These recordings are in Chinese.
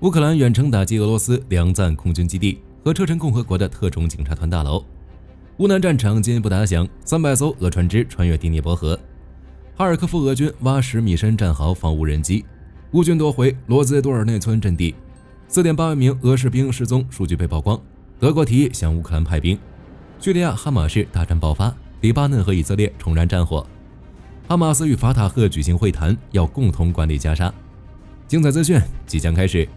乌克兰远程打击俄罗斯梁赞空军基地和车臣共和国的特种警察团大楼。乌南战场进一步打响，300艘俄船只穿越第聂伯河。哈尔科夫俄军挖10米深战壕防无人机，乌军夺回罗兹多尔内村阵地。4.8万名俄士兵失踪数据被曝光，德国提议向乌克兰派兵。叙利亚哈马士大战爆发，黎巴嫩和以色列重燃战火。哈马斯与法塔赫举行会谈，要共同管理加沙。精彩资讯即将开始。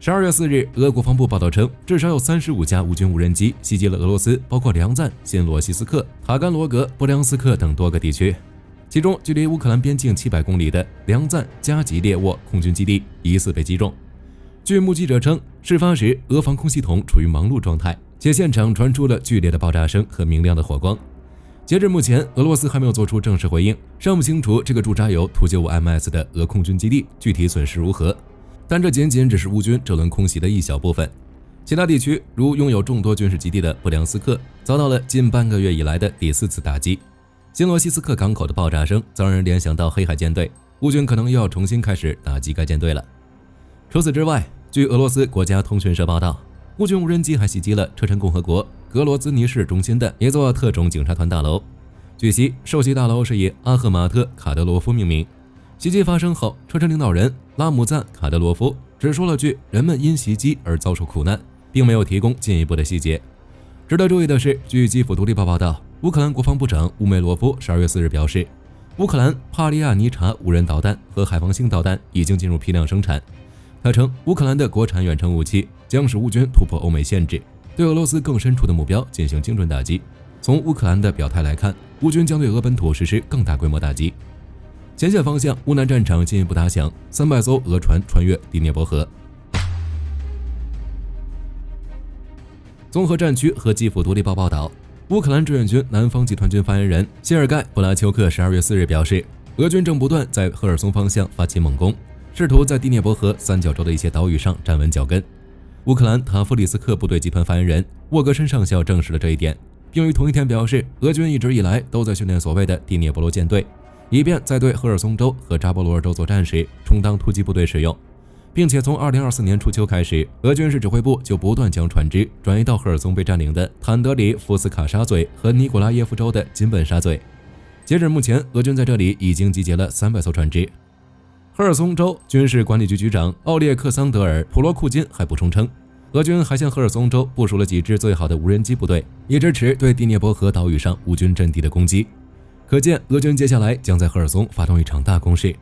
12月4日，俄国防部报道称，至少有35架乌军无人机袭击了俄罗斯包括梁赞、新罗西斯克、塔甘罗格、布良斯克等多个地区，其中距离乌克兰边境700公里的梁赞加吉列沃空军基地疑似被击中。据目击者称，事发时俄防空系统处于忙碌状态，且现场传出了剧烈的爆炸声和明亮的火光。截至目前，俄罗斯还没有做出正式回应，尚不清楚这个驻扎有图95 ms 的俄空军基地具体损失如何。但这仅仅只是乌军这轮空袭的一小部分，其他地区如拥有众多军事基地的布良斯克遭到了近半个月以来的第4次打击。新罗西斯克港口的爆炸声则让人联想到黑海舰队，乌军可能又要重新开始打击该舰队了。除此之外，据俄罗斯国家通讯社报道，乌军无人机还袭击了车臣共和国格罗兹尼市中心的一座特种警察团大楼。据悉，受袭大楼是以阿赫马特·卡德罗夫命名。袭击发生后，车臣领导人拉姆赞·卡德罗夫只说了句“人们因袭击而遭受苦难”，并没有提供进一步的细节。值得注意的是，据基辅独立报报道，乌克兰国防部长乌梅罗夫12月4日表示，乌克兰帕利亚尼察无人导弹和海防星导弹已经进入批量生产。他称，乌克兰的国产远程武器将使乌军突破欧美限制，对俄罗斯更深处的目标进行精准打击。从乌克兰的表态来看，乌军将对俄本土实施更大规模打击。前线方向，乌南战场进一步打响，300艘俄船穿越第聂伯河。综合战区和基辅独立报报道，乌克兰志愿军南方集团军发言人谢尔盖·布拉丘克12月4日表示，俄军正不断在赫尔松方向发起猛攻，试图在第聂伯河三角洲的一些岛屿上站稳脚跟。乌克兰塔夫里斯克部队集团发言人沃格申上校证实了这一点，并于同一天表示，俄军一直以来都在训练所谓的第聂伯罗舰队，以便在对赫尔松州和扎波罗热州作战时充当突击部队使用，并且从2024年初秋开始，俄军事指挥部就不断将船只转移到赫尔松被占领的坦德里夫斯卡沙嘴和尼古拉耶夫州的金本沙嘴。截至目前，俄军在这里已经集结了300艘船只。赫尔松州军事管理局局长奥列克桑德尔·普罗库金还补充称，俄军还向赫尔松州部署了几支最好的无人机部队，以支持对第聂伯河岛屿上乌军阵地的攻击。可见，俄军接下来将在赫尔松发动一场大攻势。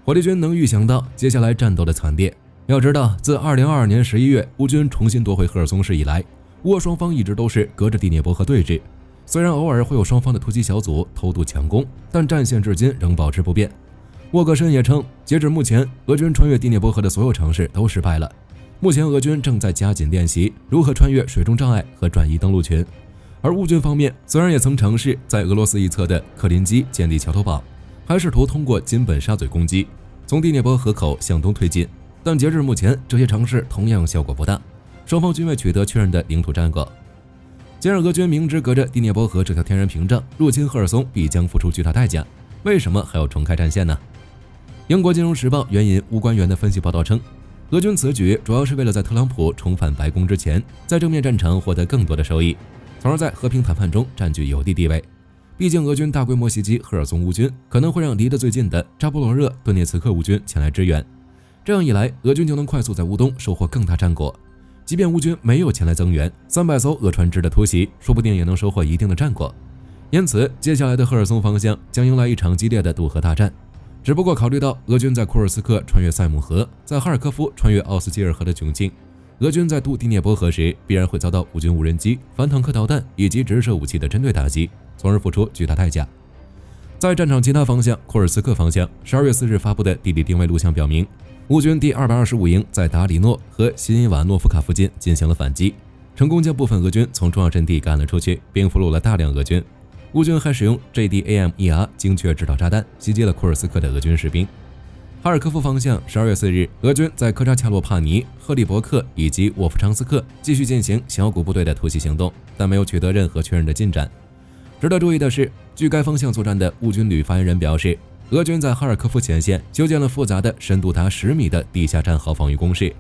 火力军能预想到接下来战斗的惨烈。要知道，自2022年11月乌军重新夺回赫尔松市以来，乌俄双方一直都是隔着第聂伯河对峙。虽然偶尔会有双方的突击小组偷渡强攻，但战线至今仍保持不变。沃格申也称，截至目前，俄军穿越第聂伯河的所有尝试都失败了。目前，俄军正在加紧练习如何穿越水中障碍和转移登陆群。而乌军方面虽然也曾尝试在俄罗斯一侧的克林基建立桥头堡，还试图通过金本沙嘴攻击，从第聂伯河口向东推进，但截至目前，这些尝试同样效果不大，双方均未取得确认的领土战果。既然俄军明知隔着第聂伯河这条天然屏障入侵赫尔松必将付出巨大代价，为什么还要重开战线呢？英国金融时报援引无官员的分析报道称，俄军此举主要是为了在特朗普重返白宫之前，在正面战场获得更多的收益，从而在和平谈判中占据有利地位。毕竟俄军大规模袭击赫尔松乌军可能会让离得最近的扎波罗热、顿涅茨克乌军前来支援，这样一来，俄军就能快速在乌东收获更大战果。即便乌军没有前来增援，300艘俄船只的突袭说不定也能收获一定的战果。因此，接下来的赫尔松方向将迎来一场激烈的渡河大战。只不过考虑到俄军在库尔斯克穿越塞姆河，在哈尔科夫穿越奥斯基尔河的窘境，俄军在渡第聂伯河时必然会遭到乌军无人机、反坦克导弹以及直射武器的针对打击，从而付出巨大代价。在战场其他方向，库尔斯克方向12月4日发布的地理定位录像表明，乌军第225营在达里诺和辛伊瓦诺夫卡附近进行了反击，成功将部分俄军从重要阵地赶了出去，并俘虏了大量俄军。乌军还使用 JDAM-ER 精确制导炸弹袭击了库尔斯克的俄军士兵。哈尔科夫方向12月4日，俄军在科扎恰洛帕尼、赫利伯克以及沃夫昌斯克继续进行小股部队的突袭行动，但没有取得任何确认的进展。值得注意的是，据该方向作战的乌军旅发言人表示，俄军在哈尔科夫前线修建了复杂的深度达10米的地下战壕防御工事，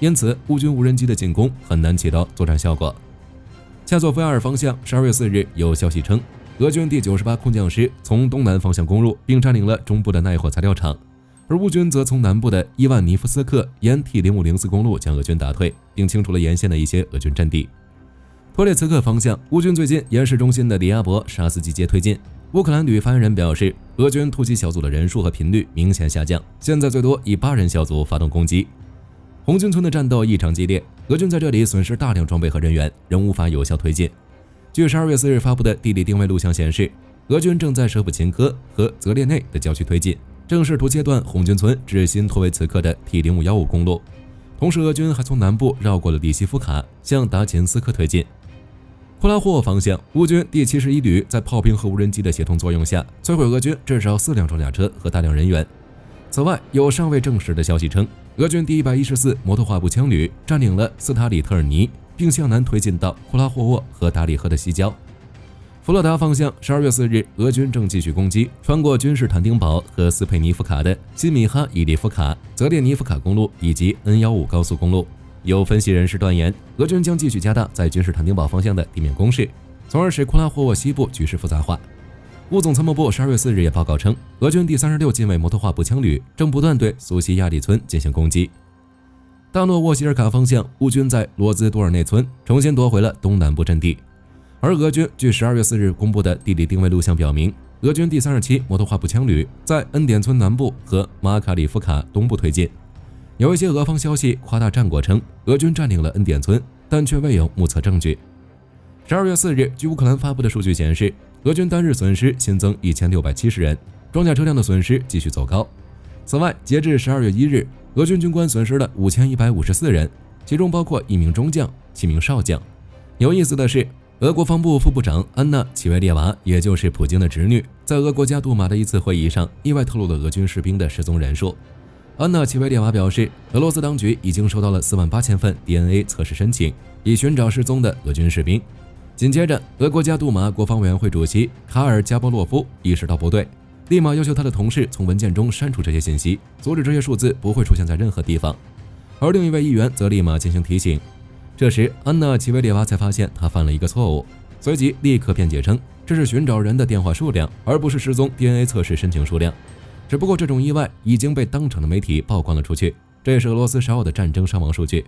因此乌军无人机的进攻很难起到作战效果。恰索夫亚尔方向12月4日有消息称，俄军第98空降师从东南方向攻入，并占领了中部的耐火材料厂，而乌军则从南部的伊万尼夫斯克沿 T0504 公路将俄军打退，并清除了沿线的一些俄军阵地。托列茨克方向，乌军最近沿市中心的里亚伯沙斯基街推进。乌克兰旅发言人表示，俄军突击小组的人数和频率明显下降，现在最多以8人小组发动攻击。红军村的战斗异常激烈，俄军在这里损失大量装备和人员，仍无法有效推进。据12月4日发布的地理定位录像显示，俄军正在舍甫琴科和泽列内的郊区推进，正试图切断红军村至新托维茨克的 T0515 公路。同时，俄军还从南部绕过了里西夫卡，向达琴斯克推进。库拉霍沃方向，乌军第71旅在炮兵和无人机的协同作用下，摧毁俄军至少4辆装甲车和大量人员。此外，有尚未证实的消息称，俄军第114摩托化步枪旅占领了斯塔里特尔尼，并向南推进到库拉霍沃和达里赫的西郊。弗洛达方向，12月4日，俄军正继续攻击穿过君士坦丁堡和斯佩尼夫卡的新米哈伊里夫卡、泽列尼夫卡公路以及 N15 高速公路。有分析人士断言，俄军将继续加大在君士坦丁堡方向的地面攻势，从而使库拉霍沃西部局势复杂化。乌总参谋部12月4日也报告称，俄军第36近卫摩托化步枪旅正不断对苏西亚里村进行攻击。大诺沃希尔卡方向，乌军在罗兹多尔内村重新夺回了东南部阵地，而俄军据12月4日公布的地理定位录像表明，俄军第37摩托化步枪旅在恩典村南部和马卡里夫卡东部推进。有一些俄方消息夸大战果，称俄军占领了恩典村，但却未有目测证据。12月4日，据乌克兰发布的数据显示，俄军单日损失新增1670人，装甲车辆的损失继续走高。此外，截至12月1日，俄军军官损失了5154人，其中包括1名中将、7名少将。有意思的是，俄国防部副部长安娜·齐维列娃，也就是普京的侄女，在俄国家杜马的一次会议上意外透露了俄军士兵的失踪人数。安娜·齐维列娃表示，俄罗斯当局已经收到了48000份 DNA 测试申请，以寻找失踪的俄军士兵。紧接着，俄国家杜马国防委员会主席卡尔加波洛夫意识到不对，立马要求他的同事从文件中删除这些信息，阻止这些数字不会出现在任何地方。而另一位议员则立马进行提醒。这时，安娜·齐维列娃才发现他犯了一个错误，随即立刻辩解称，这是寻找人的电话数量，而不是失踪 DNA 测试申请数量。只不过这种意外已经被当场的媒体曝光了出去，这也是俄罗斯少有的战争伤亡数据。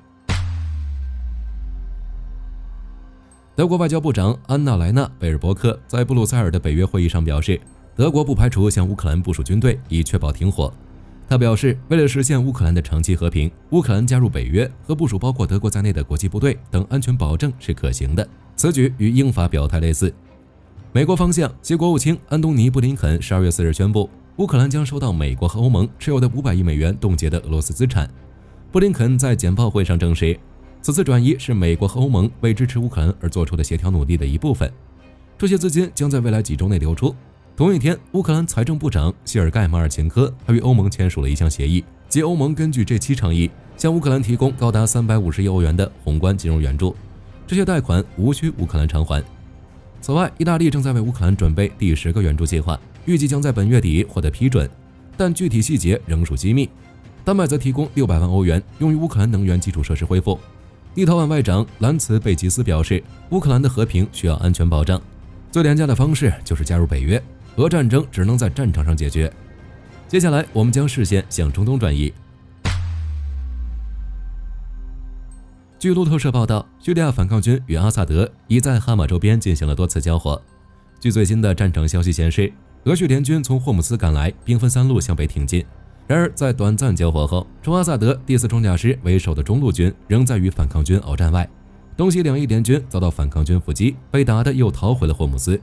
德国外交部长安娜莱纳·贝尔伯克在布鲁塞尔的北约会议上表示，德国不排除向乌克兰部署军队，以确保停火。他表示，为了实现乌克兰的长期和平，乌克兰加入北约和部署包括德国在内的国际部队等安全保证是可行的。此举与英法表态类似。美国方向，其国务卿安东尼·布林肯12月4日宣布，乌克兰将收到美国和欧盟持有的500亿美元冻结的俄罗斯资产。布林肯在简报会上证实，此次转移是美国和欧盟为支持乌克兰而做出的协调努力的一部分，这些资金将在未来几周内流出。同一天，乌克兰财政部长谢尔盖·马尔钦科还与欧盟签署了一项协议，即欧盟根据这7倡议向乌克兰提供高达350亿欧元的宏观金融援助，这些贷款无需乌克兰偿还。此外，意大利正在为乌克兰准备第10个援助计划，预计将在本月底获得批准，但具体细节仍属机密。丹麦则提供600万欧元用于乌克兰能源基础设施恢复。立陶宛外长兰茨贝吉斯表示，乌克兰的和平需要安全保障，最廉价的方式就是加入北约，俄战争只能在战场上解决。接下来，我们将视线向中东转移。据路透社报道，叙利亚反抗军与阿萨德已在哈马周边进行了多次交火。据最新的战场消息显示，俄叙联军从霍姆斯赶来，兵分3路向北挺进。然而，在短暂交火后，从阿萨德第4装甲师为首的中路军仍在与反抗军鏖战外，东西两翼联军遭到反抗军伏击，被打得又逃回了霍姆斯。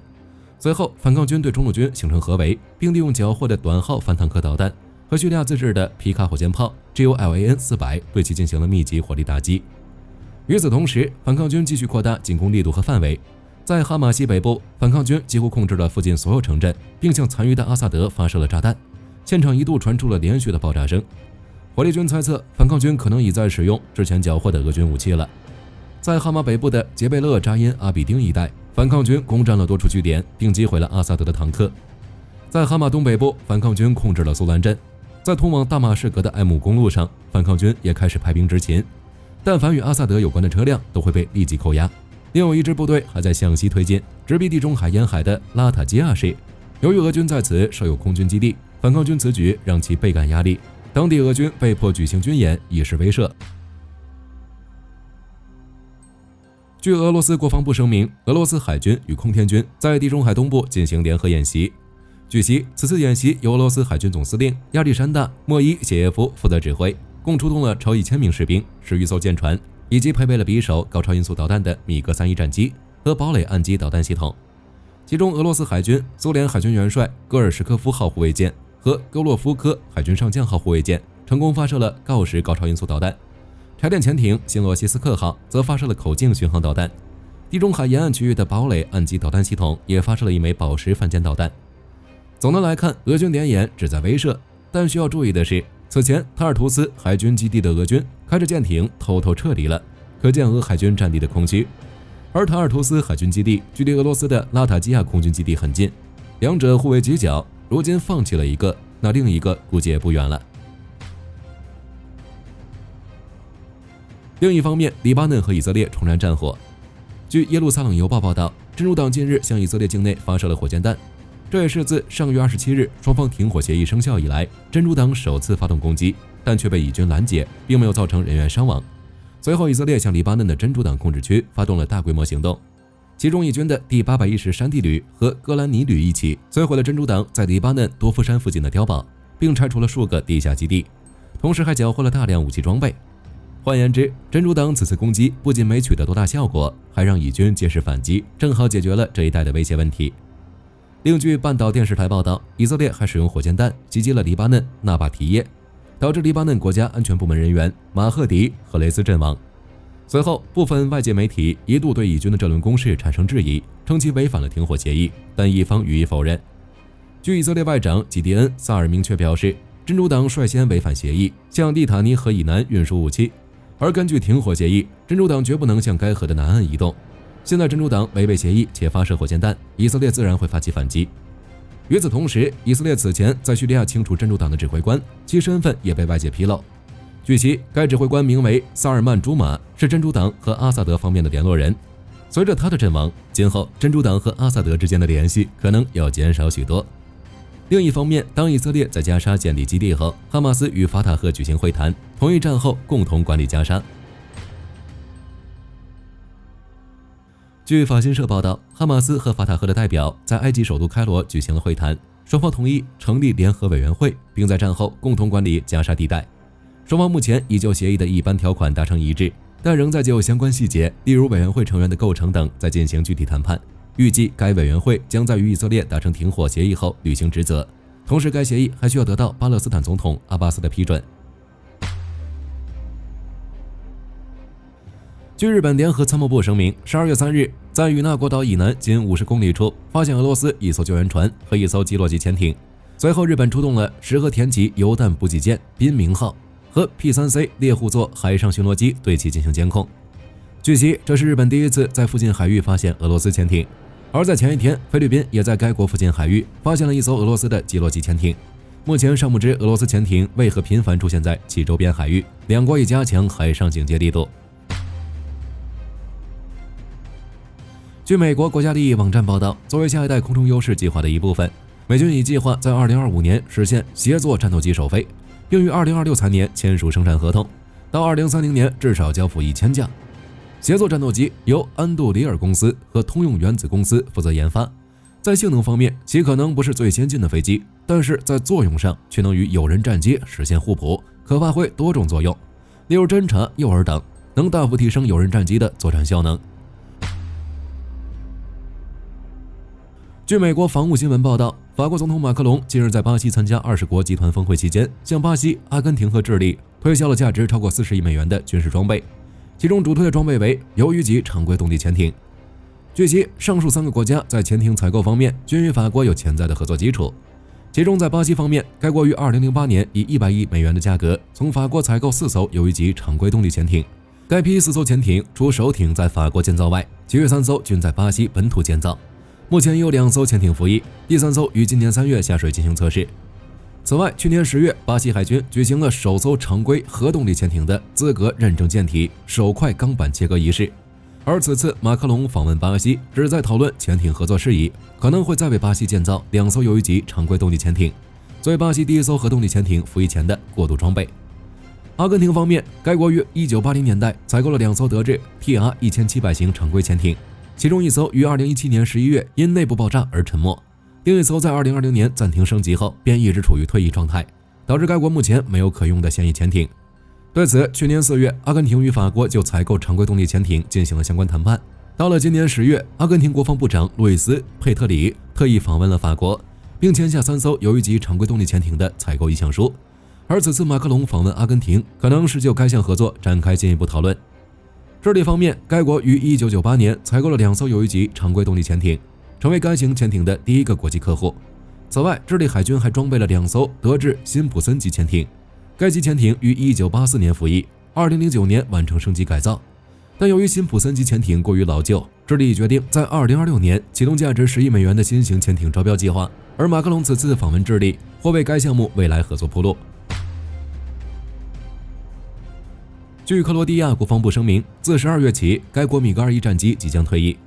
随后，反抗军对中路军形成合围，并利用缴获的短号反坦克导弹和叙利亚自制的皮卡火箭炮 GOLAN-400对其进行了密集火力打击。与此同时，反抗军继续扩大进攻力度和范围。在哈马西北部，反抗军几乎控制了附近所有城镇，并向残余的阿萨德发射了炸弹。现场一度传出了连续的爆炸声。火力军猜测，反抗军可能已在使用之前缴获的俄军武器了。在哈马北部的杰贝勒扎因阿比丁一带，反抗军攻占了多处据点，并击毁了阿萨德的坦克。在哈马东北部，反抗军控制了苏兰镇。在通往大马士革的艾姆公路上，反抗军也开始派兵执勤，但凡与阿萨德有关的车辆都会被立即扣押。另有一支部队还在向西推进，直逼地中海沿海的拉塔基亚市。由于俄军在此设有空军基地，反抗军此举让其倍感压力，当地俄军被迫举行军演以示威慑。据俄罗斯国防部声明，俄罗斯海军与空天军在地中海东部进行联合演习。据悉，此次演习由俄罗斯海军总司令亚历山大·莫伊谢耶夫负责指挥，共出动了超1000名士兵、11艘舰船，以及配备了匕首高超音速导弹的米格31战机和堡垒岸基导弹系统。其中，俄罗斯海军苏联海军元帅戈尔什科夫号护卫舰和戈洛夫科海军上将号护卫舰成功发射了锆石高超音速导弹，柴电潜艇新罗西斯克号则发射了口径巡航导弹。地中海沿岸区域的堡垒岸基导弹系统也发射了一枚宝石反舰导弹。总的来看，俄军联演旨在威慑，但需要注意的是，此前塔尔图斯海军基地的俄军开着舰艇偷偷撤离了，可见俄海军战地的空虚。而塔尔图斯海军基地距离俄罗斯的拉塔基亚空军基地很近，两者互为犄角，如今放弃了一个，那另一个估计也不远了。另一方面，黎巴嫩和以色列重燃战火。据耶路撒冷邮报报道，真主党近日向以色列境内发射了火箭弹，这也是自上月27日双方停火协议生效以来，真主党首次发动攻击，但却被以军拦截，并没有造成人员伤亡。随后，以色列向黎巴嫩的真主党控制区发动了大规模行动，其中以军的第810山地旅和戈兰尼旅一起摧毁了真主党在黎巴嫩多夫山附近的碉堡，并拆除了数个地下基地，同时还缴获了大量武器装备。换言之，真主党此次攻击不仅没取得多大效果，还让以军借势反击，正好解决了这一带的威胁问题。另据半岛电视台报道，以色列还使用火箭弹袭击了黎巴嫩纳巴提耶，导致黎巴嫩国家安全部门人员马赫迪·赫雷斯阵亡。随后，部分外界媒体一度对以军的这轮攻势产生质疑，称其违反了停火协议，但一方予以否认。据以色列外长基迪恩·萨尔明确表示，真主党率先违反协议，向利塔尼河以南运输武器，而根据停火协议，真主党绝不能向该河的南岸移动。现在真主党违背协议且发射火箭弹，以色列自然会发起反击。与此同时，以色列此前在叙利亚清除真主党的指挥官，其身份也被外界披露。据悉，该指挥官名为萨尔曼·朱马，是真主党和阿萨德方面的联络人。随着他的阵亡，今后真主党和阿萨德之间的联系可能要减少许多。另一方面，当以色列在加沙建立基地后，哈马斯与法塔赫举行会谈，同意战后共同管理加沙。据法新社报道，哈马斯和法塔赫的代表在埃及首都开罗举行了会谈，双方同意成立联合委员会，并在战后共同管理加沙地带。双方目前已就协议的一般条款达成一致，但仍在就相关细节，例如委员会成员的构成等，在进行具体谈判。预计该委员会将在与以色列达成停火协议后履行职责，同时该协议还需要得到巴勒斯坦总统阿巴斯的批准。据日本联合参谋部声明，12月3日，在与那国岛以南仅50公里处发现俄罗斯一艘救援船和一艘基洛级潜艇。随后，日本出动了石河田级油弹补给舰滨明号和 P3C 猎户座海上巡逻机对其进行监控。据悉，这是日本第一次在附近海域发现俄罗斯潜艇。而在前一天，菲律宾也在该国附近海域发现了一艘俄罗斯的基洛级潜艇。目前尚不知俄罗斯潜艇为何频繁出现在其周边海域，两国已加强海上警戒力度。据美国国家利益网站报道，作为下一代空中优势计划的一部分，美军已计划在2025年实现协作战斗机首飞，并于2026财年签署生产合同，到2030年至少交付1000架。协作战斗机由安杜里尔公司和通用原子公司负责研发。在性能方面，其可能不是最先进的飞机，但是在作用上却能与有人战机实现互补，可发挥多种作用，例如侦察、诱饵等，能大幅提升有人战机的作战效能。据美国防务新闻报道，法国总统马克龙近日在巴西参加20国集团峰会期间，向巴西、阿根廷和智利推销了价值超过40亿美元的军事装备，其中主推的装备为鱿鱼级常规动力潜艇。据悉，上述3个国家在潜艇采购方面均与法国有潜在的合作基础。其中在巴西方面，该国于2008年以100亿美元的价格从法国采购4艘游鱼级常规动力潜艇。该批4艘潜艇除首艇在法国建造外，其余3艘均在巴西本土建造。目前有2艘潜艇服役，第3艘于今年3月下水进行测试。此外，去年10月，巴西海军举行了首艘常规核动力潜艇的资格认证舰体首块钢板切割仪式。而此次马克龙访问巴西，旨在讨论潜艇合作事宜，可能会再为巴西建造2艘游鱼级常规动力潜艇，作为巴西第1艘核动力潜艇服役前的过渡装备。阿根廷方面，该国于1980年代采购了2艘德制 TR1700 型常规潜艇，其中1艘于2017年11月因内部爆炸而沉没，另1艘在2020年暂停升级后便一直处于退役状态，导致该国目前没有可用的现役潜艇。对此，去年4月，阿根廷与法国就采购常规动力潜艇进行了相关谈判。到了今年10月，阿根廷国防部长路易斯·佩特里特意访问了法国，并签下3艘游鱼级常规动力潜艇的采购意向书。而此次马克龙访问阿根廷，可能是就该项合作展开进一步讨论。智利方面，该国于1998年采购了2艘游鱼级常规动力潜艇，成为该型潜艇的第1个国际客户。此外，智利海军还装备了2艘德制辛普森级潜艇，该级潜艇于1984年服役，2009年完成升级改造。但由于辛普森级潜艇过于老旧，智利决定在2026年启动价值10亿美元的新型潜艇招标计划，而马克龙此次访问智利，或为该项目未来合作铺路。据克罗地亚国防部声明，自12月起，该国米格21战机即将退役。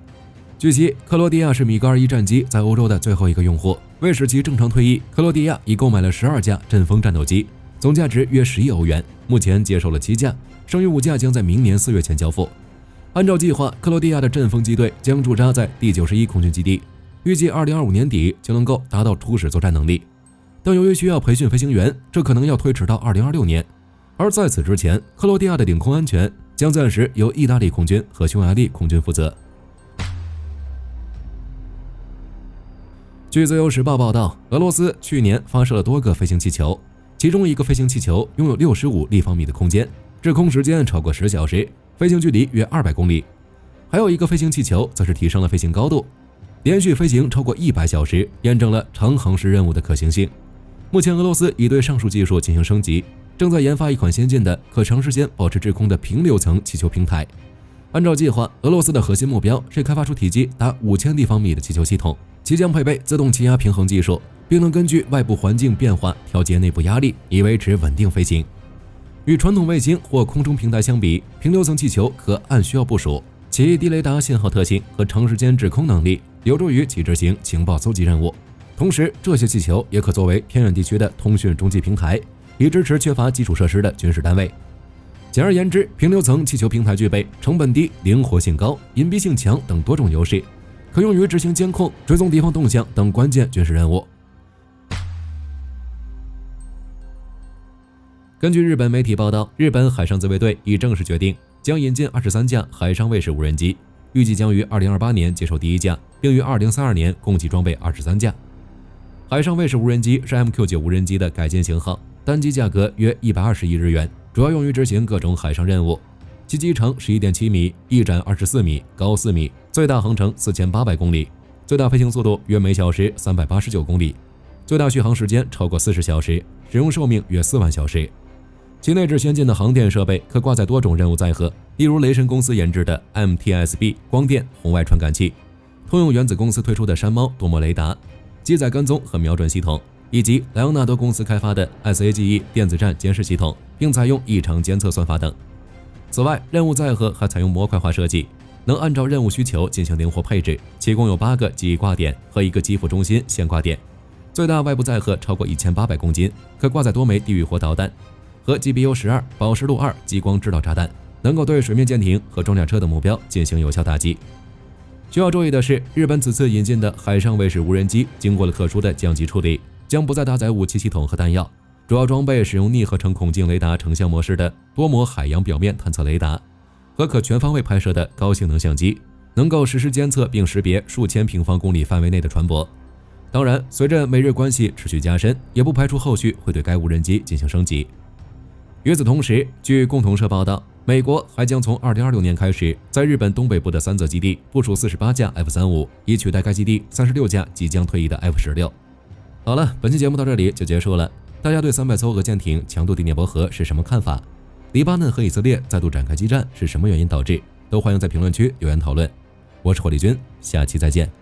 据悉，克罗地亚是米格21战机在欧洲的最后一个用户，为使其正常退役，克罗地亚已购买了12架阵风战斗机，总价值约10亿欧元，目前接受了7架，剩余5架将在明年4月前交付。按照计划，克罗地亚的阵风机队将驻扎在第91空军基地，预计2025年底就能够达到初始作战能力。但由于需要培训飞行员，这可能要推迟到2026年。而在此之前，克罗地亚的领空安全将暂时由意大利空军和匈牙利空军负责。据自由时报报道，俄罗斯去年发射了多个飞行气球，其中一个飞行气球拥有65立方米的空间，滞空时间超过10小时，飞行距离约200公里。还有一个飞行气球则是提升了飞行高度，连续飞行超过100小时，验证了长航时任务的可行性。目前俄罗斯已对上述技术进行升级，正在研发一款先进的可长时间保持滞空的平流层气球平台。按照计划，俄罗斯的核心目标是开发出体积达5000立方米的气球系统，其将配备自动气压平衡技术，并能根据外部环境变化调节内部压力，以维持稳定飞行。与传统卫星或空中平台相比，平流层气球可按需要部署，其低雷达信号特性和长时间滞空能力有助于其执行情报搜集任务。同时，这些气球也可作为偏远地区的通讯中继平台，以支持缺乏基础设施的军事单位。简而言之，平流层气球平台具备成本低、灵活性高、隐蔽性强等多种优势，可用于执行监控、追踪敌方动向等关键军事任务。根据日本媒体报道，日本海上自卫队已正式决定将引进23架海上卫士无人机，预计将于2028年接收第1架，并于2032年共计装备23架。海上卫士无人机是 MQ9 无人机的改进型号，单机价格约120亿日元，主要用于执行各种海上任务。其机长 11.7 米，翼展24米，高4米，最大航程4800公里，最大飞行速度约每小时389公里，最大续航时间超过40小时，使用寿命约4万小时。其内置先进的航电设备，可挂载多种任务载荷，例如雷神公司研制的 MTSB 光电红外传感器，通用原子公司推出的山猫多模雷达、机载跟踪和瞄准系统，以及莱昂纳多公司开发的 SAGE 电子战监视系统，并采用异常监测算法等。此外，任务载荷还采用模块化设计，能按照任务需求进行灵活配置，其共有8个机翼挂点和1个机腹中心线挂点，最大外部载荷超过1800公斤，可挂载多枚地狱火导弹和 GBU-12 宝石路2激光制导炸弹，能够对水面舰艇和装甲车等目标进行有效打击。需要注意的是，日本此次引进的海上卫士无人机经过了特殊的降级处理，将不再搭载武器系统和弹药，主要装备使用逆合成孔径雷达成像模式的多模海洋表面探测雷达和可全方位拍摄的高性能相机，能够实时监测并识别数千平方公里范围内的船舶。当然，随着美日关系持续加深，也不排除后续会对该无人机进行升级。与此同时，据共同社报道，美国还将从2026年开始，在日本东北部的三泽基地部署48架 F-35，以取代该基地36架即将退役的 F-16。好了，本期节目到这里就结束了。大家对300艘俄舰艇强渡第聂伯河是什么看法？黎巴嫩和以色列再度展开激战是什么原因导致？都欢迎在评论区留言讨论。我是火力军，下期再见。